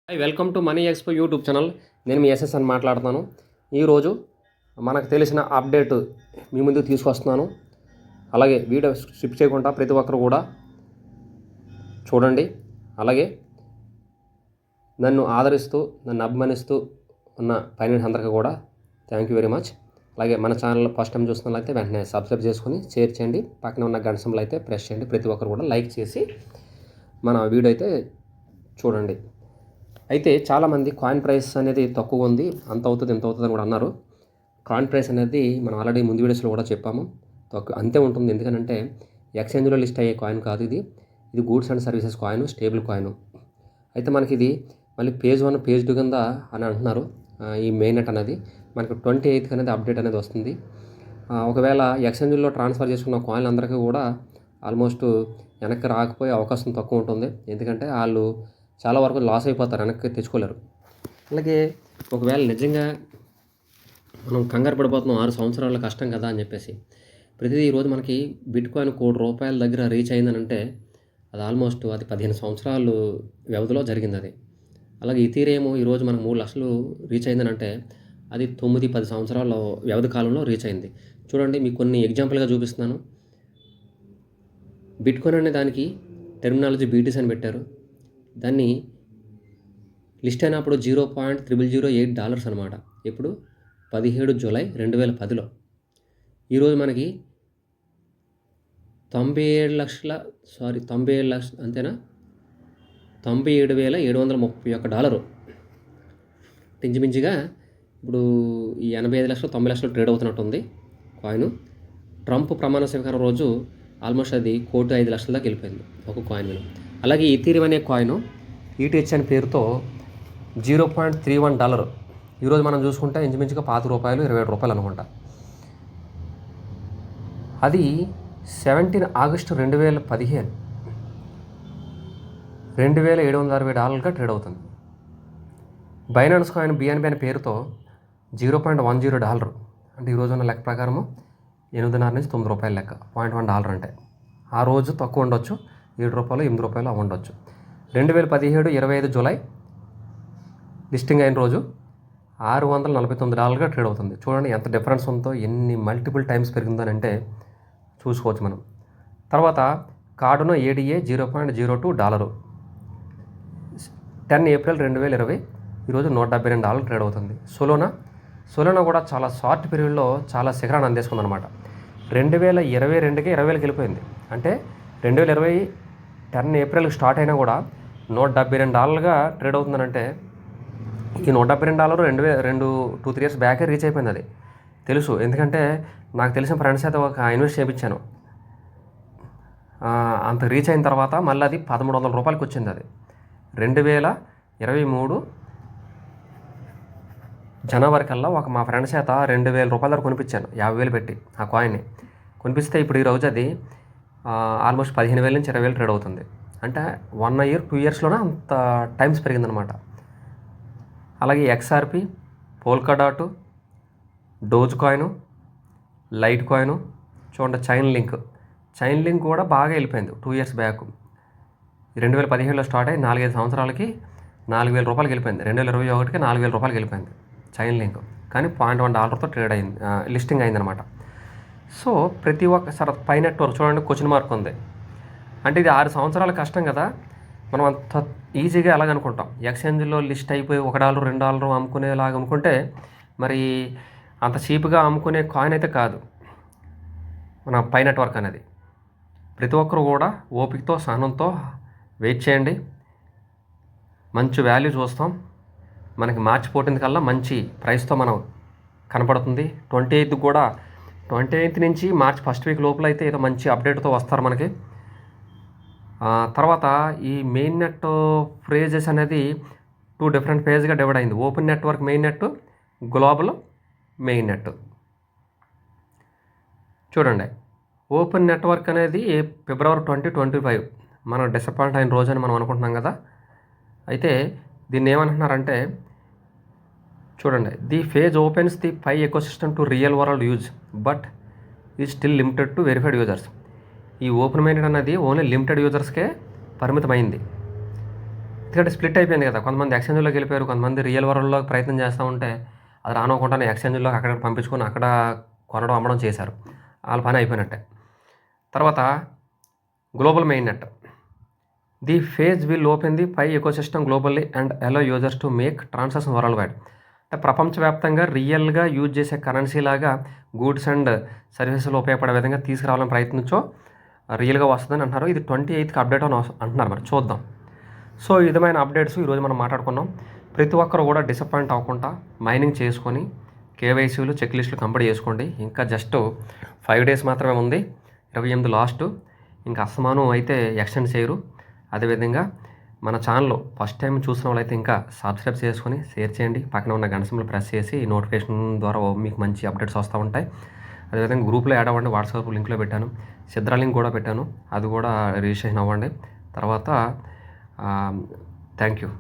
Hi, welcome to money expo YouTube channel. నేను మీ SS అని మాట్లాడుతున్నాను. ఈరోజు మనకు తెలిసిన అప్డేట్ మీ ముందుకు తీసుకొస్తున్నాను. అలాగే వీడియో స్కిప్ చేయకుండా ప్రతి ఒక్కరు కూడా చూడండి. అలాగే నన్ను ఆదరిస్తూ నన్ను అభిమానిస్తూ ఉన్న ఫైనాన్స్ అందరికీ కూడా థ్యాంక్ యూ వెరీ మచ్. అలాగే మన ఛానల్ ఫస్ట్ టైం చూస్తున్నట్లయితే వెంటనే సబ్స్క్రైబ్ చేసుకొని షేర్ చేయండి. పక్కన ఉన్న గంట సింబల్ అయితే ప్రెస్ చేయండి. ప్రతి ఒక్కరు కూడా లైక్ చేసి మన వీడియో అయితే చూడండి. అయితే చాలామంది కాయిన్ ప్రైస్ అనేది తక్కువ ఉంది, అంత అవుతుంది ఇంత అవుతుంది అని కూడా అన్నారు. కాయిన్ ప్రైస్ అనేది మనం ఆల్రెడీ ముందు వీడియోస్లో కూడా చెప్పాము, అంతే ఉంటుంది. ఎందుకంటే ఎక్స్చేంజ్లో లిస్ట్ అయ్యే కాయిన్ కాదు ఇది goods and services coin, stable coin. అయితే మనకి ఇది మళ్ళీ పేజ్ 1 పేజ్ 2 కింద అని అంటున్నారు. ఈ మెయిన్ నెట్ అనేది మనకు 28th అనేది అప్డేట్ అనేది వస్తుంది. ఒకవేళ ఎక్స్చేంజ్లో ట్రాన్స్ఫర్ చేసుకున్న కాయిన్ అందరికీ కూడా ఆల్మోస్ట్ వెనక్కి రాకపోయే అవకాశం తక్కువ ఉంటుంది. ఎందుకంటే వాళ్ళు చాలా వరకు లాస్ అయిపోతారు, వెనక్కి తెచ్చుకోలేరు. అలాగే ఒకవేళ నిజంగా మనం కంగారు పడిపోతున్నాం 6 సంవత్సరాల కష్టం కదా అని చెప్పేసి, ప్రతిదీ ఈరోజు మనకి బిట్ కాయిన్ ₹1,00,00,000 దగ్గర రీచ్ అయిందని అంటే అది ఆల్మోస్ట్ 15 సంవత్సరాలు వ్యవధిలో జరిగింది అది. అలాగే ఇథీరియం ఈరోజు మనకు 3 లక్షలు రీచ్ అయిందని అంటే అది 9-10 సంవత్సరాల వ్యవధి కాలంలో రీచ్ అయింది. చూడండి, మీకు కొన్ని ఎగ్జాంపుల్గా చూపిస్తున్నాను. బిట్ కాయిన్ అనే దానికి టెర్మినాలజీ బీటీసీ అని పెట్టారు. దాన్ని లిస్ట్ అయినప్పుడు $0.0008 అనమాట. ఇప్పుడు 17 జూలై 2010లో. ఈరోజు మనకి 97 లక్షలు అంతేనా, $97,731. ఇంచుమించుగా ఇప్పుడు ఈ 85 లక్షలు 90 లక్షలు ట్రేడ్ అవుతున్నట్టుంది కాయిన్. ట్రంప్ ప్రమాణ స్వీకారం రోజు ఆల్మోస్ట్ అది 1,05,00,000 దాకా వెళ్ళిపోయింది ఒక కాయిన్ విలువ. అలాగే ఇథీరియం అనే కాయిన్ ఈటీహెచ్ అనే పేరుతో $0.31 ఈరోజు మనం చూసుకుంటే ఇంచుమించుగా ₹27 అనుకుంటా. అది 17 ఆగస్టు 2015 $2,760గా ట్రేడ్ అవుతుంది. బైనాన్స్ కాయిన్ బిఎన్బి అనే పేరుతో $0.10 అంటే ఈరోజు ఉన్న లెక్క ప్రకారము $8.5 నుంచి $9 లెక్క. $0.1 అంటే ఆ రోజు తక్కువ ఉండొచ్చు, $7 $8 ఉండొచ్చు. 2017 25 జూలై లిస్టింగ్ అయిన రోజు $649గా ట్రేడ్ అవుతుంది. చూడండి ఎంత డిఫరెన్స్ ఉందో, ఎన్ని మల్టిపుల్ టైమ్స్ పెరిగిందని అంటే చూసుకోవచ్చు మనం. తర్వాత కార్డునో ఏడిఏ $0.02 10 ఏప్రిల్ 2020 ఈరోజు $172 ట్రేడ్ అవుతుంది. సోలోనా కూడా చాలా షార్ట్ పీరియడ్లో చాలా శిఖరాన్ని అందేసుకుంది అనమాట. 2022కి 20,000కి వెళ్ళిపోయింది. అంటే 2020 10 ఏప్రిల్కి స్టార్ట్ అయినా కూడా $172గా ట్రేడ్ అవుతుందనంటే ఈ $172 2-3 ఇయర్స్ బ్యాకే రీచ్ అయిపోయింది. అది తెలుసు, ఎందుకంటే నాకు తెలిసిన ఫ్రెండ్స్ అయితే ఒక ఇన్వెస్ట్ చేయించాను. అంత రీచ్ అయిన తర్వాత మళ్ళీ అది $1,300 వచ్చింది. అది 2023 జనవరి కల్లా మా ఫ్రెండ్స్ చేత $2,000 దగ్గర కొనిపించాను, 50,000 పెట్టి ఆ కాయిన్ని కొనిపిస్తే ఇప్పుడు ఈరోజు అది ఆల్మోస్ట్ 15,000 నుంచి 20,000 ట్రేడ్ అవుతుంది. అంటే 1 ఇయర్ 2 ఇయర్స్లోనే అంత టైమ్స్ పెరిగిందనమాట. అలాగే XRP, Polkadot, Dogecoin, Litecoin, చూడండి చైన్ లింక్ కూడా బాగా వెళ్ళిపోయింది 2 ఇయర్స్ బ్యాక్. 2017లో స్టార్ట్ అయ్యి 4-5 సంవత్సరాలకి $4,000 వెళ్ళిపోయింది. 2021కి $4,000 వెళ్ళిపోయింది చైన్ లింక్. కానీ $0.1తో ట్రేడ్ అయింది, లిస్టింగ్ అయిందనమాట. సో ప్రతి ఒక్కసారి పై నెట్వర్క్ చూడండి క్వశ్చన్ మార్క్ ఉంది. అంటే ఇది 6 సంవత్సరాల కష్టం కదా. మనం అంత ఈజీగా ఎలాగనుకుంటాం, ఎక్స్చేంజ్లో లిస్ట్ అయిపోయి $1 $2 అమ్ముకునేలాగా అనుకుంటే మరి అంత చీప్గా అమ్ముకునే కాయిన్ అయితే కాదు మన పై నెట్వర్క్ అనేది. ప్రతి ఒక్కరు కూడా ఓపికతో సహనంతో వెయిట్ చేయండి, మంచి వాల్యూ చూస్తాం. మనకి మార్చి 14 కల్లా మంచి ప్రైస్తో మనం కనపడుతుంది. 28th నుంచి మార్చి 1st వీక్ లోపల అయితే ఏదో మంచి అప్డేట్తో వస్తారు మనకి. తర్వాత ఈ మెయిన్ నెట్ ఫ్రేజెస్ అనేది 2 డిఫరెంట్ ఫేజ్గా డివైడ్ అయింది. Open network main net, global main net. చూడండి, ఓపెన్ నెట్వర్క్ అనేది ఫిబ్రవరి 2025 మనం డిసప్పాయింట్ అయిన రోజు అని మనం అనుకుంటున్నాం కదా. అయితే దీన్ని ఏమంటున్నారంటే చూడండి, the phase opens the Pi ecosystem to real world use but is still limited to verified users. ఈ ఓపెన్ మైండెడ్ అనేది ఓన్లీ లిమిటెడ్ యూజర్స్కే పరిమితమైంది. ఎందుకంటే స్ప్లిట్ అయిపోయింది కదా, కొంతమంది ఎక్స్చేంజ్లోకి వెళ్ళిపోయారు, కొంతమంది రియల్ వరల్డ్లో ప్రయత్నం చేస్తూ ఉంటే అది రానుకుండానే ఎక్స్చేంజ్లోకి అక్కడ పంపించుకొని అక్కడ కొనడం అమ్మడం చేశారు, వాళ్ళ పని అయిపోయినట్టే. తర్వాత global main net. The phase will open the Pi ecosystem globally and allow users to make transaction worldwide. అంటే ప్రపంచవ్యాప్తంగా రియల్గా యూజ్ చేసే కరెన్సీ లాగా గూడ్స్ అండ్ సర్వీసెస్లో ఉపయోగపడే విధంగా తీసుకురావాలని ప్రయత్నించో రియల్గా వస్తుందని అంటున్నారు. ఇది 28th అప్డేట్ అని అంటున్నారు, మరి చూద్దాం. సో ఈ విధమైన అప్డేట్స్ ఈరోజు మనం మాట్లాడుకున్నాం. ప్రతి ఒక్కరు కూడా డిసప్పాయింట్ అవ్వకుండా మైనింగ్ చేసుకొని కేవైసీలు చెక్ లిస్టులు కంప్లీట్ చేసుకోండి. ఇంకా జస్ట్ 5 days మాత్రమే ఉంది, 28 లాస్ట్. ఇంకా అస్తమానం అయితే ఎక్స్టెండ్ చేయరు. అదేవిధంగా మన ఛానల్లో ఫస్ట్ టైం చూసిన వాళ్ళైతే ఇంకా సబ్స్క్రైబ్ చేసుకొని షేర్ చేయండి, పక్కన ఉన్న గంట సింబల్ ప్రెస్ చేసి నోటిఫికేషన్ ద్వారా మీకు మంచి అప్డేట్స్ వస్తూ ఉంటాయి. అదేవిధంగా గ్రూప్లో యాడ్ అవ్వండి, వాట్సాప్ లింక్లో పెట్టాను, సిద్రా లింక్ కూడా పెట్టాను, అది కూడా రిజిస్ట్రేషన్ అవ్వండి. తర్వాత థ్యాంక్ యూ.